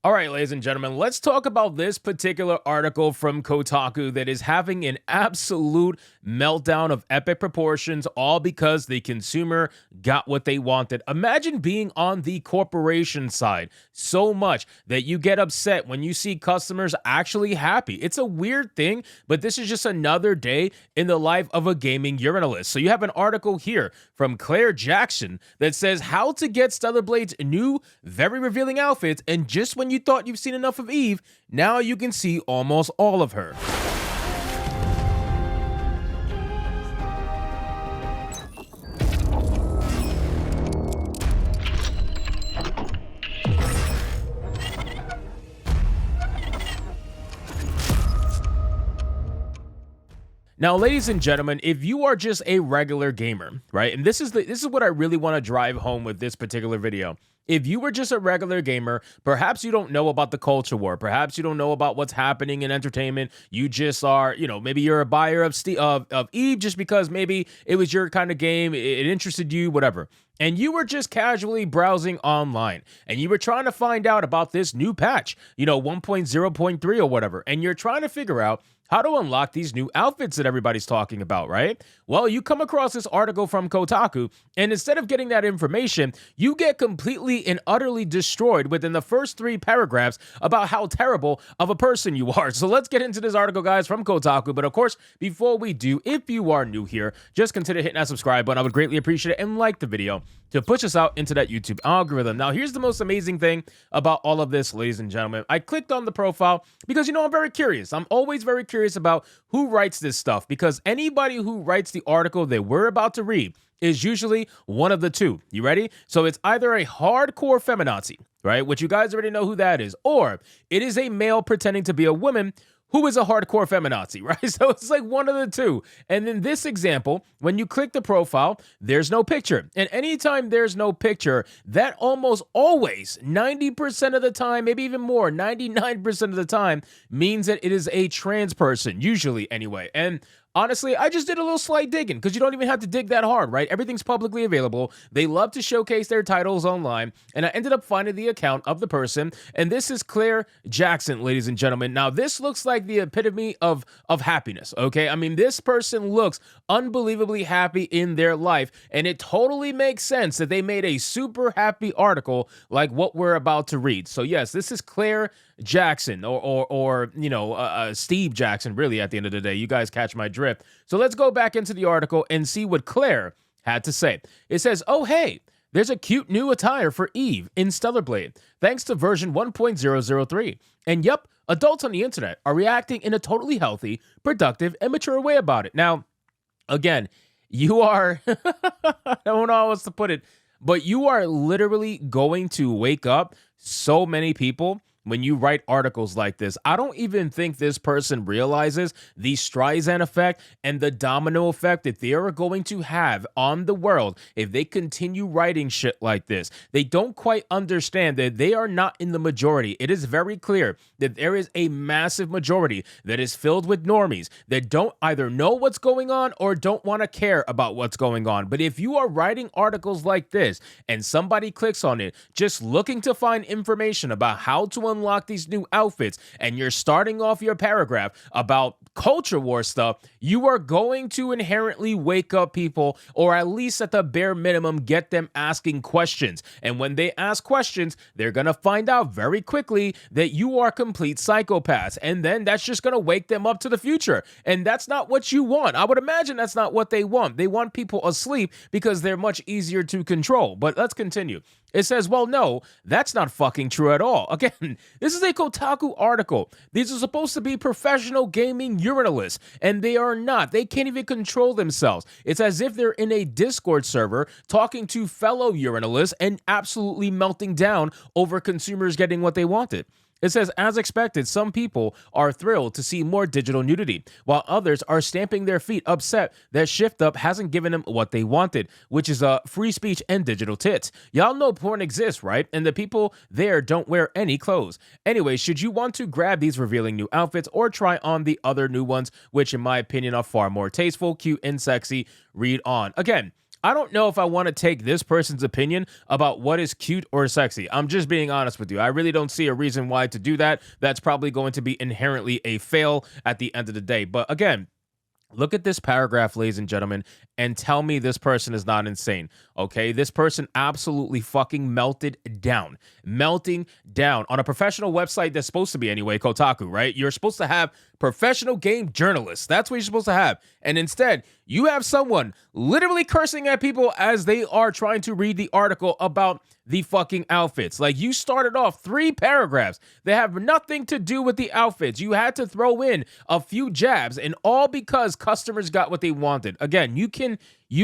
All right, ladies and gentlemen, let's talk about this particular article from Kotaku that is having an absolute meltdown of epic proportions, all because the consumer got what they wanted. Imagine being on the corporation side so much that you get upset when you see customers actually happy. It's a weird thing, but this is just another day in the life of a gaming journalist. So you have an article here from Claire Jackson that says how to get Stellar Blade's new, very revealing outfits, and just when you thought you've seen enough of Eve, now you can see almost all of her. Now, ladies and gentlemen, if you are just a regular gamer, right? And this is what I really want to drive home with this particular video. If you were just a regular gamer, perhaps you don't know about the culture war. Perhaps you don't know about what's happening in entertainment. You just are, maybe you're a buyer of Eve just because maybe it was your kind of game. It interested you, whatever. And you were just casually browsing online and you were trying to find out about this new patch, 1.0.3 or whatever. And you're trying to figure out how to unlock these new outfits that everybody's talking about, right? Well, you come across this article from Kotaku, and instead of getting that information, you get completely and utterly destroyed within the first 3 paragraphs about how terrible of a person you are. So let's get into this article, guys, from Kotaku. But of course, before we do, if you are new here, just consider hitting that subscribe button. I would greatly appreciate it, and like the video to push us out into that YouTube algorithm. Now, here's the most amazing thing about all of this, ladies and gentlemen. I clicked on the profile because, I'm very curious. I'm always very curious about who writes this stuff, because anybody who writes the article that we're about to read is usually one of the two. You ready? So it's either a hardcore feminazi, right, which you guys already know who that is, or it is a male pretending to be a woman who is a hardcore feminazi, right? So it's like one of the two. And in this example, when you click the profile, there's no picture. And anytime there's no picture, that almost always, 90% of the time, maybe even more, 99% of the time, means that it is a trans person, usually anyway. And honestly, I just did a little slight digging because you don't even have to dig that hard, right? Everything's publicly available. They love to showcase their titles online. And I ended up finding the account of the person. And this is Claire Jackson, ladies and gentlemen. Now, this looks like the epitome of happiness, okay? I mean, this person looks unbelievably happy in their life. And it totally makes sense that they made a super happy article like what we're about to read. So yes, this is Claire Jackson or Steve Jackson, really, at the end of the day. You guys catch my drift. So let's go back into the article and see what Claire had to say. It says, oh, hey, there's a cute new attire for Eve in Stellar Blade, thanks to version 1.003. And yep, adults on the internet are reacting in a totally healthy, productive, and mature way about it. Now, again, you are, I don't know how else to put it, but you are literally going to wake up so many people when you write articles like this. I don't even think this person realizes the Streisand effect and the domino effect that they are going to have on the world if they continue writing shit like this. They don't quite understand that they are not in the majority. It is very clear that there is a massive majority that is filled with normies that don't either know what's going on or don't want to care about what's going on. But if you are writing articles like this and somebody clicks on it just looking to find information about how to unlock these new outfits, and you're starting off your paragraph about culture war stuff, you are going to inherently wake up people, or at least at the bare minimum get them asking questions. And when they ask questions, they're gonna find out very quickly that you are complete psychopaths, and then that's just gonna wake them up to the future. And that's not what you want. I would imagine that's not what they want. They want people asleep because they're much easier to control. But let's continue. It says, well, no, that's not fucking true at all. Again, this is a Kotaku article. These are supposed to be professional gaming journalists, and they are not. They can't even control themselves. It's as if they're in a Discord server talking to fellow journalists and absolutely melting down over consumers getting what they wanted. It says, as expected, some people are thrilled to see more digital nudity, while others are stamping their feet upset that Shift Up hasn't given them what they wanted, which is free speech and digital tits. Y'all know porn exists, right? And the people there don't wear any clothes. Anyway, should you want to grab these revealing new outfits or try on the other new ones, which in my opinion are far more tasteful, cute, and sexy, read on. Again, I don't know if I want to take this person's opinion about what is cute or sexy. I'm just being honest with you. I really don't see a reason why to do that. That's probably going to be inherently a fail at the end of the day. But again, look at this paragraph, ladies and gentlemen, and tell me this person is not insane, okay? This person absolutely fucking melted down. Melting down on a professional website that's supposed to be, anyway, Kotaku, right? You're supposed to have professional game journalists. That's what you're supposed to have. And instead, you have someone literally cursing at people as they are trying to read the article about the fucking outfits. Like, you started off 3 paragraphs that have nothing to do with the outfits. You had to throw in a few jabs, and all because customers got what they wanted. Again, you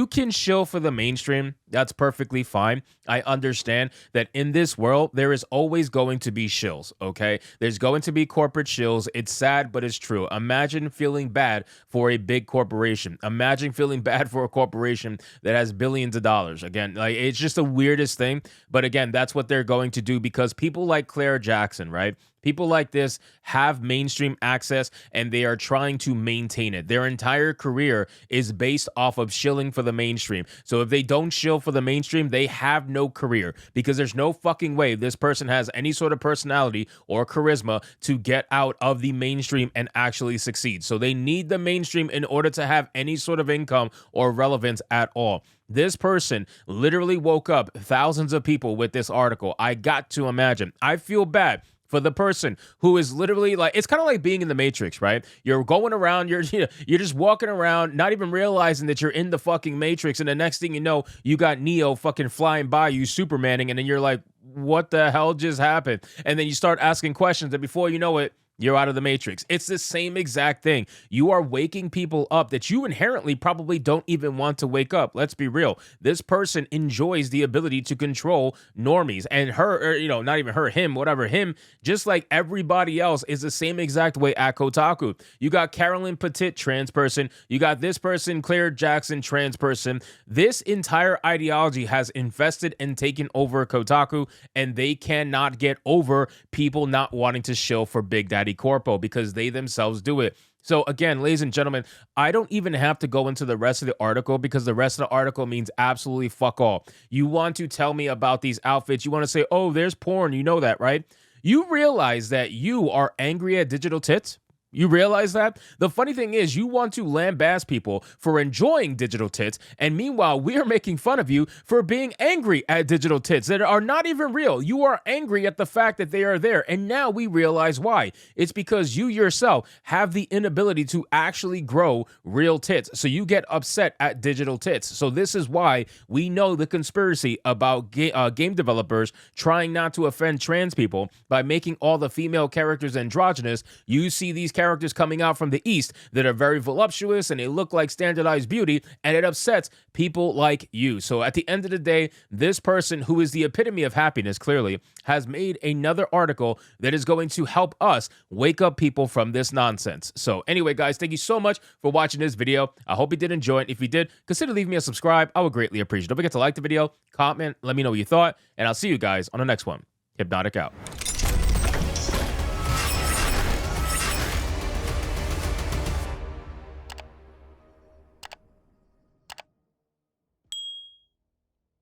can shill for the mainstream. That's perfectly fine. I understand that in this world, there is always going to be shills, okay? There's going to be corporate shills. It's sad, but it's true. Imagine feeling bad for a big corporation. Imagine feeling bad for a corporation that has billions of dollars. Again, like, it's just the weirdest thing. But again, that's what they're going to do because people like Claire Jackson, right? People like this have mainstream access and they are trying to maintain it. Their entire career is based off of shilling for the mainstream. So if they don't shill for the mainstream, they have no career because there's no fucking way this person has any sort of personality or charisma to get out of the mainstream and actually succeed. So they need the mainstream in order to have any sort of income or relevance at all. This person literally woke up thousands of people with this article. I got to imagine. I feel bad for the person who is literally like, it's kind of like being in the Matrix, right? You're going around, you're just walking around, not even realizing that you're in the fucking Matrix, and the next thing you know, you got Neo fucking flying by you, Supermaning, and then you're like, what the hell just happened? And then you start asking questions, and before you know it, you're out of the Matrix. It's the same exact thing. You are waking people up that you inherently probably don't even want to wake up. Let's be real. This person enjoys the ability to control normies, and her, or, not even her, him, whatever, him, just like everybody else is the same exact way at Kotaku. You got Carolyn Petit, trans person. You got this person, Claire Jackson, trans person. This entire ideology has infested and taken over Kotaku, and they cannot get over people not wanting to shill for Big Daddy Corpo because they themselves do it. So again, ladies and gentlemen, I don't even have to go into the rest of the article because the rest of the article means absolutely fuck all. You want to tell me about these outfits. You want to say, oh, there's porn. You know that, right? You realize that you are angry at digital tits? You realize that? The funny thing is, you want to lambaste people for enjoying digital tits, and meanwhile, we are making fun of you for being angry at digital tits that are not even real. You are angry at the fact that they are there, and now we realize why. It's because you yourself have the inability to actually grow real tits, so you get upset at digital tits. So this is why we know the conspiracy about game developers trying not to offend trans people by making all the female characters androgynous. You see these characters coming out from the East that are very voluptuous and they look like standardized beauty, and it upsets people like you. So at the end of the day, this person, who is the epitome of happiness, clearly, has made another article that is going to help us wake up people from this nonsense. So anyway, guys, thank you so much for watching this video. I hope you did enjoy it. If you did, consider leaving me a subscribe. I would greatly appreciate it. Don't forget to like the video, comment, let me know what you thought, and I'll see you guys on the next one. Hypnotic out.